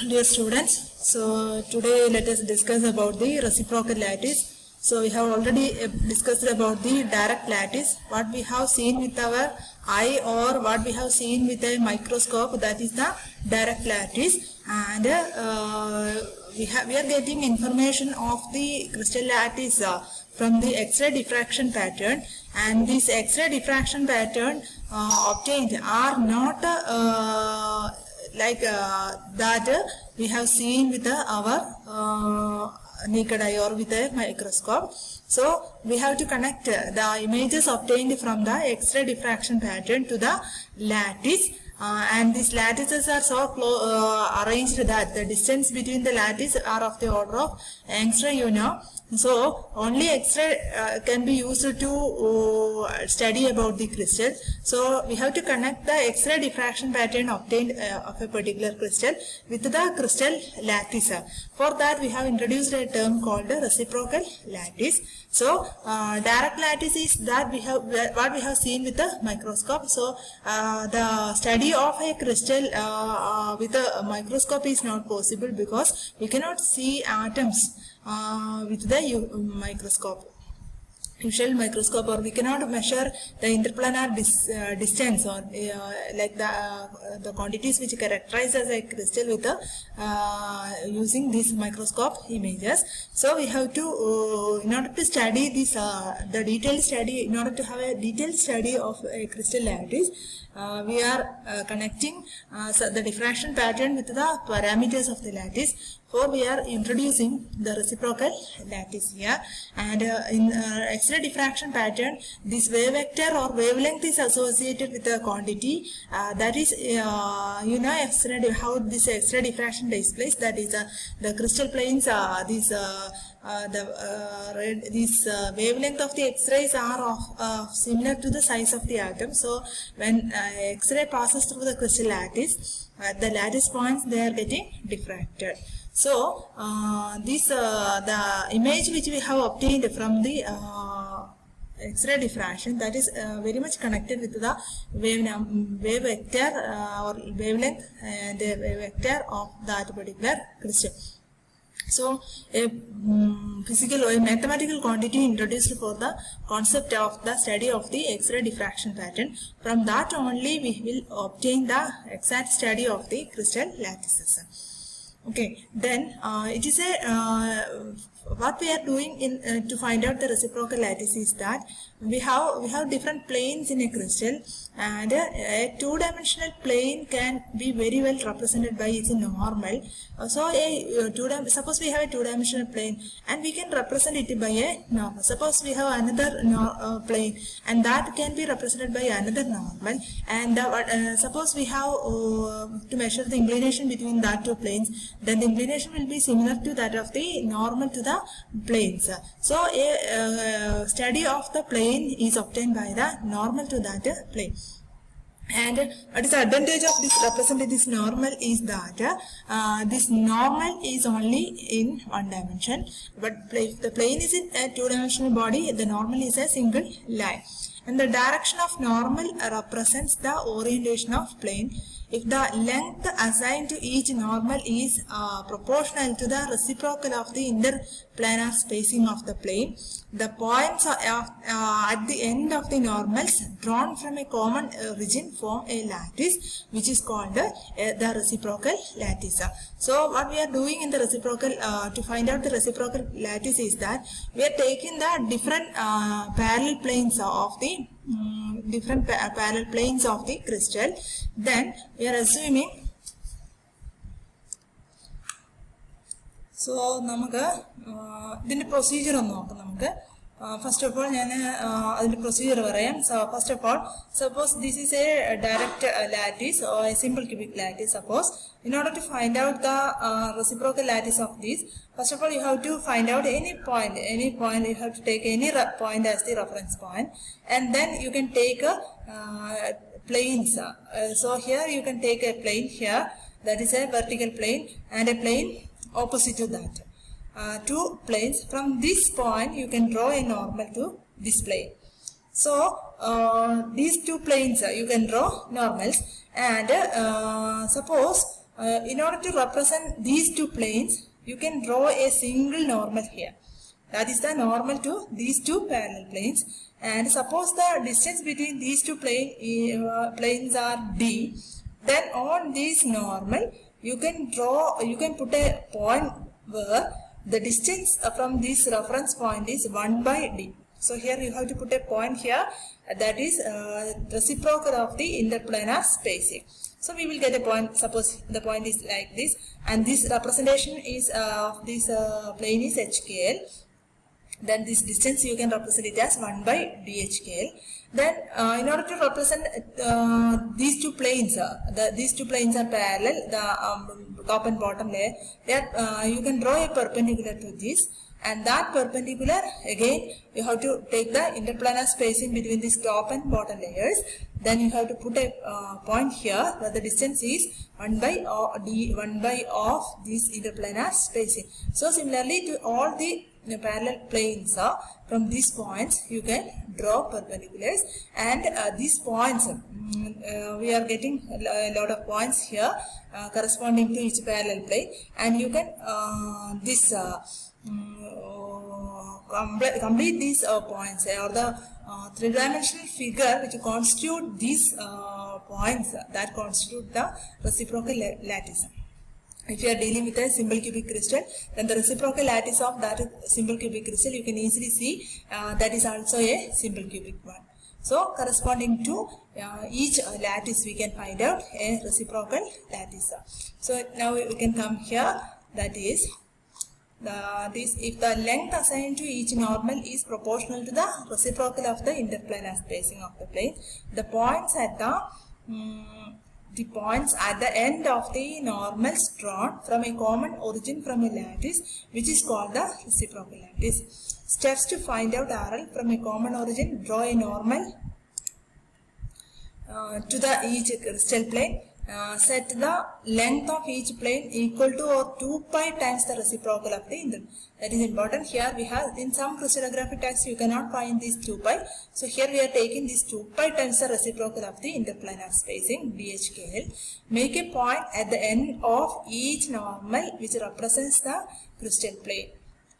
Dear students, so today let us discuss about the reciprocal lattice. So we have already discussed about the direct lattice, what we have seen with our eye or what we have seen with a microscope, that is the direct lattice. And we are getting information of the crystal lattice from the X-ray diffraction pattern, and this X-ray diffraction pattern obtained are not that we have seen with our naked eye or with a microscope. So we have to connect the images obtained from the X-ray diffraction pattern to the lattice, and these lattices are so arranged that the distance between the lattice are of the order of angstrom. So only X-ray can be used to study about the crystal. So we have to connect the X-ray diffraction pattern obtained of a particular crystal with the crystal lattice. For that we have introduced a term called reciprocal lattice. So direct lattice is that we have what we have seen with the microscope. So the study of a crystal with a microscope is not possible because we cannot see atoms with the microscope, usual microscope, or we cannot measure the interplanar distance or like the quantities which characterize as a crystal with using these microscope images. So we have to in order to study this the detailed study, in order to have a detailed study of a crystal lattice, we are connecting the diffraction pattern with the parameters of the lattice. For we are introducing the reciprocal lattice here, and in X-ray diffraction pattern, this wave vector or wavelength is associated with the quantity that is X-ray, how this X-ray diffraction takes place, that is the crystal planes, these wavelength of the X-rays are of similar to the size of the atom. So when X-ray passes through the crystal lattice, at the lattice points they are getting diffracted. So the image which we have obtained from the X-ray diffraction, that is very much connected with the wave vector or wavelength and the wave vector of that particular crystal. So a mathematical quantity introduced for the concept of the study of the X-ray diffraction pattern. From that only we will obtain the exact study of the crystal lattices. Okay, then it is a what we are doing in to find out the reciprocal lattice is that we have different planes in a crystal, and a two-dimensional plane can be very well represented by its normal. So suppose we have a two-dimensional plane and we can represent it by a normal. Suppose we have another plane and that can be represented by another normal, and suppose we have to measure the inclination between that two planes, then the inclination will be similar to that of the normal to the planes. So a study of the plane is obtained by the normal to that plane. And what is the advantage of this representing this normal is that this normal is only in one dimension, but if the plane is in a two-dimensional body, the normal is a single line. And the direction of normal represents the orientation of plane. If the length assigned to each normal is proportional to the reciprocal of the interplanar spacing of the plane, the points at the end of the normals drawn from a common origin form a lattice, which is called the reciprocal lattice. So what we are doing in the reciprocal to find out the reciprocal lattice is that we are taking the different parallel planes of the parallel planes of the crystal. Then we are assuming, so the procedure first of all the procedure. So first of all, suppose this is a direct lattice or a simple cubic lattice. Suppose in order to find out the reciprocal lattice of this, first of all you have to find out any point you have to take any point as the reference point, and then you can take planes. So here you can take a plane here, that is a vertical plane, and a plane opposite to that. Two planes. From this point you can draw a normal to this plane. So these two planes you can draw normals, and suppose in order to represent these two planes, you can draw a single normal here. That is the normal to these two parallel planes. And suppose the distance between these two planes are d, then on this normal you can put a point where the distance from this reference point is 1 by d. So here you have to put a point here, that is reciprocal of the interplanar spacing. So we will get a point. Suppose the point is like this, and this representation is of this plane is HKL. Then this distance you can represent it as 1 by DHKL. Then in order to represent these two planes, these two planes are parallel, the top and bottom layer. There you can draw a perpendicular to this, and that perpendicular, again you have to take the interplanar spacing between this top and bottom layers. Then you have to put a point here where the distance is 1 by of this interplanar spacing. So similarly to all the parallel planes, from these points you can draw perpendiculars, and these points we are getting a lot of points here corresponding to each parallel plane, and you can complete these points, or the three-dimensional figure which constitute these points that constitute the reciprocal lattice. If you are dealing with a simple cubic crystal, then the reciprocal lattice of that simple cubic crystal you can easily see that is also a simple cubic one. So corresponding to each lattice we can find out a reciprocal lattice. So now we can come here, that is if the length assigned to each normal is proportional to the reciprocal of the interplanar spacing of the plane, the points at the end of the normals drawn from a common origin from a lattice, which is called the reciprocal lattice. Steps to find out RL from a common origin: draw a normal to the each crystal plane. Set the length of each plane equal to or 2 pi times the reciprocal of the interval. That is important. Here we have, in some crystallography texts you cannot find this 2 pi. So here we are taking this 2 pi times the reciprocal of the interplanar spacing, DHKL. Make a point at the end of each normal which represents the crystal plane.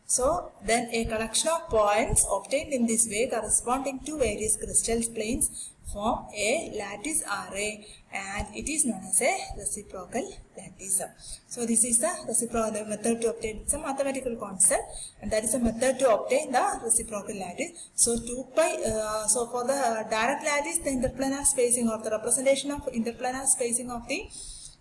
So then a collection of points obtained in this way corresponding to various crystal planes form a lattice array, and it is known as a reciprocal lattice. So this is the reciprocal method to obtain. It's a mathematical concept, and that is a method to obtain the reciprocal lattice. So 2 pi. So for the direct lattice, the interplanar spacing, or the representation of interplanar spacing of the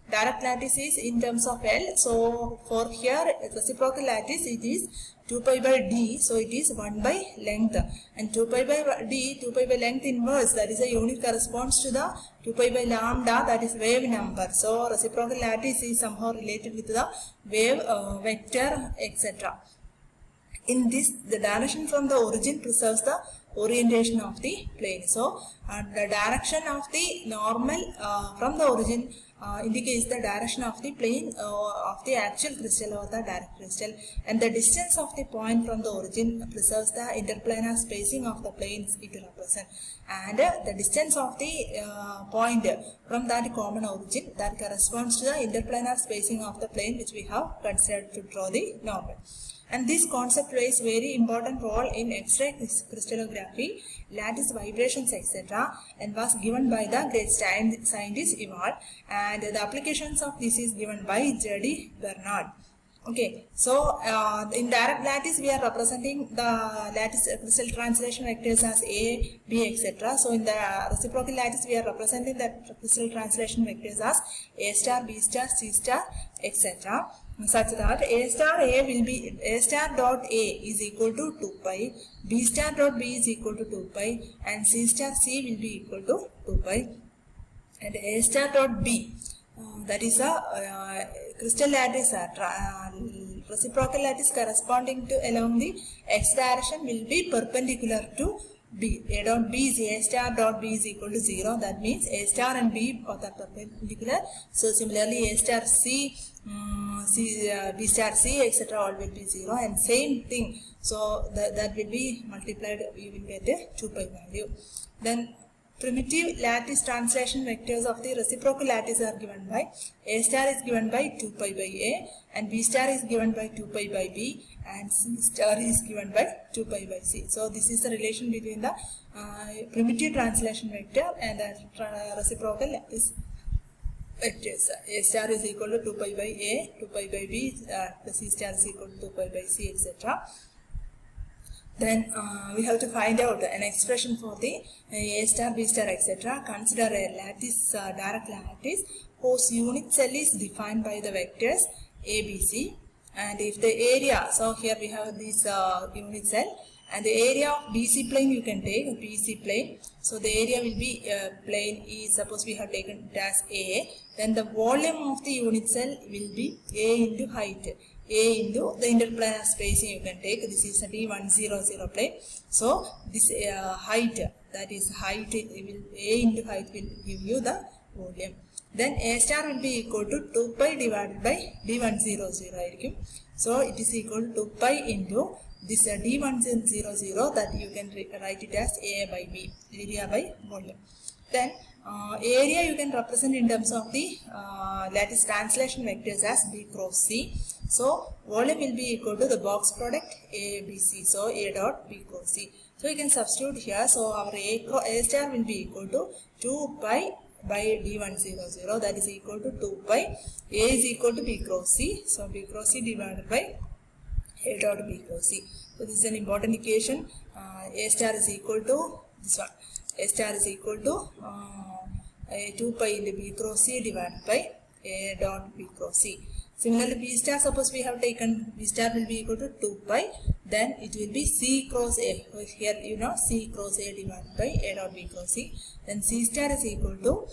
direct lattice is in terms of L. So for here reciprocal lattice, it is 2 pi by d, so it is 1 by length, and 2 pi by d, 2 pi by length inverse, that is a unit corresponds to the 2 pi by lambda, that is wave number. So reciprocal lattice is somehow related with the wave vector, etc. In this, the direction from the origin preserves the orientation of the plane. So the direction of the normal from the origin indicates the direction of the plane of the actual crystal or the direct crystal, and the distance of the point from the origin preserves the interplanar spacing of the planes it represents, and the distance of the point from that common origin that corresponds to the interplanar spacing of the plane which we have considered to draw the normal. And this concept plays very important role in X-ray crystallography, lattice vibrations, etc., and was given by the great scientist Ewald, and the applications of this is given by J.D. Bernard. Okay, so in direct lattice we are representing the lattice crystal translation vectors as A, B, etc. So in the reciprocal lattice we are representing the crystal translation vectors as A star, B star, C star, etc. Such that A star A will be A star dot A is equal to 2 pi, B star dot B is equal to 2 pi, and C star C will be equal to 2 pi, and A star dot B, that is a crystal lattice, reciprocal lattice corresponding to along the x direction will be perpendicular to B. A dot B is A star dot B is equal to 0. That means A star and B both are perpendicular. So similarly A star C, B star C, etc. all will be 0, and same thing. So that will be multiplied, we will get a 2 pi value. Then primitive lattice translation vectors of the reciprocal lattice are given by A star is given by 2 pi by A, and B star is given by 2 pi by B, and C star is given by 2 pi by C. So this is the relation between the primitive translation vector and the reciprocal lattice vectors. A star is equal to 2 pi by A, 2 pi by B, the C star is equal to 2 pi by C, etc. Then we have to find out an expression for the A star, B star, etc. Consider a lattice, direct lattice whose unit cell is defined by the vectors A, B, C. And if the area, so here we have this unit cell, and the area of BC plane you can take, BC plane. So the area will be plane is, suppose we have taken it as A, then the volume of the unit cell will be A into height. A into the interplanar spacing you can take. This is a D100 plane. So this height, that is height, A into height will give you the volume. Then A star will be equal to 2 pi divided by D100. So it is equal to 2 pi into this D100, that you can write it as A by B, area by volume. Then area you can represent in terms of the lattice translation vectors as B cross C. So volume will be equal to the box product A, B, C. So A dot B cross C. So you can substitute here. So our A star will be equal to 2 pi by D100, that is equal to 2 pi. A is equal to B cross C. So B cross C divided by A dot B cross C. So this is an important equation. A star is equal to this one. A star is equal to 2 pi into B cross C divided by A dot B cross C. Similarly, B star, suppose we have taken B star will be equal to 2 pi, then it will be C cross A. So here you know C cross A divided by A dot B cross C. Then C star is equal to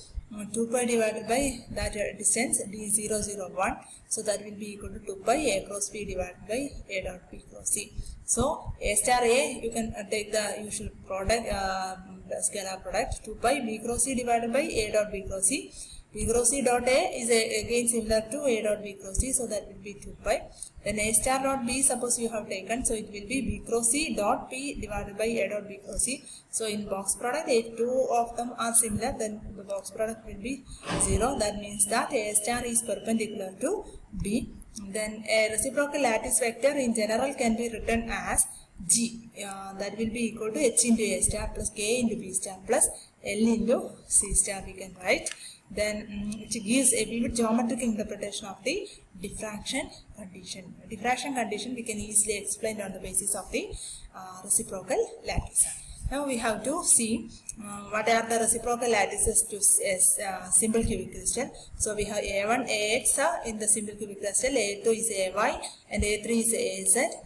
2 pi divided by that distance D001. So that will be equal to 2 pi A cross B divided by A dot B cross C. So A star A, you can take the usual product, scalar product, 2 pi B cross C divided by A dot B cross C. B cross C dot A is again similar to A dot B cross C, so that will be 2 pi. Then A star dot B, suppose you have taken, so it will be B cross C dot P divided by A dot B cross C. So in box product, if two of them are similar, then the box product will be 0. That means that A star is perpendicular to B. Then a reciprocal lattice vector in general can be written as G. That will be equal to H into A star plus K into B star plus L into C star, we can write. Then it gives a vivid geometric interpretation of the diffraction condition. Diffraction condition we can easily explain on the basis of the reciprocal lattice. Now we have to see what are the reciprocal lattices to simple cubic crystal. So we have A1, AX in the simple cubic crystal, A2 is AY, and A3 is AZ.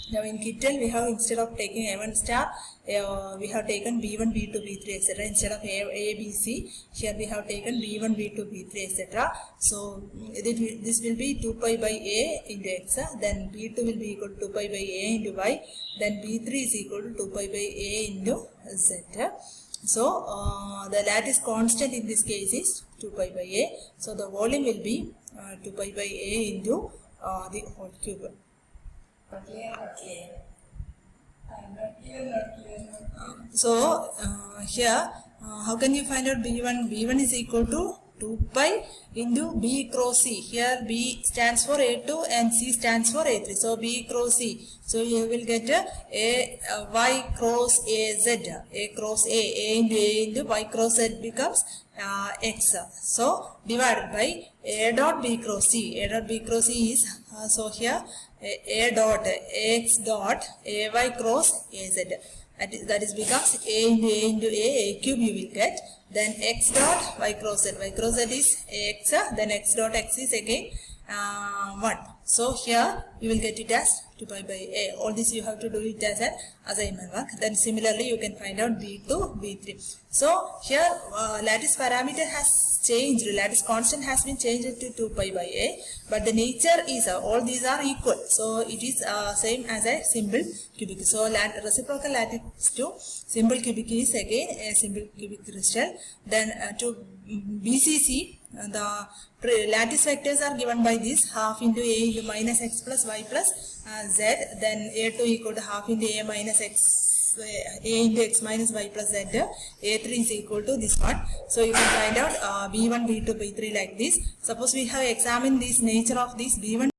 Now in Kittel we have, instead of taking A1 star, we have taken B1, B2, B3, etc. Instead of A, B, C, here we have taken B1, B2, B3, etc. So this will be 2 pi by A into X, then B2 will be equal to 2 pi by A into Y, then B3 is equal to 2 pi by A into Z. So the lattice constant in this case is 2 pi by A. So the volume will be 2 pi by A into the whole cube. So here how can you find out B1? B1 is equal to 2 pi into B cross C. Here B stands for A2 and C stands for A3. So B cross C. So you will get A Y cross AZ. A cross A into Y cross Z becomes X. So divided by A dot B cross C. A dot B cross C is so here A dot X dot AY cross AZ. That is becomes A into A cube you will get. Then X dot Y cross Z. Y cross Z is X. Then X dot X is again 1. So here you will get it as 2 pi by A. All this you have to do it as an assignment work. Then similarly you can find out B2, B3. So here lattice parameter has changed. Lattice constant has been changed to 2 pi by A. But the nature is all these are equal. So it is same as a simple cubic. So reciprocal lattice to simple cubic is again a simple cubic crystal. Then to BCC, the lattice vectors are given by this half into A into minus X plus Y plus Z. Then A2 equal to half into A minus X a into x minus y plus z, a3 is equal to this one. So you can find out b1, b2, b3 like this. Suppose we have examined this nature of this b1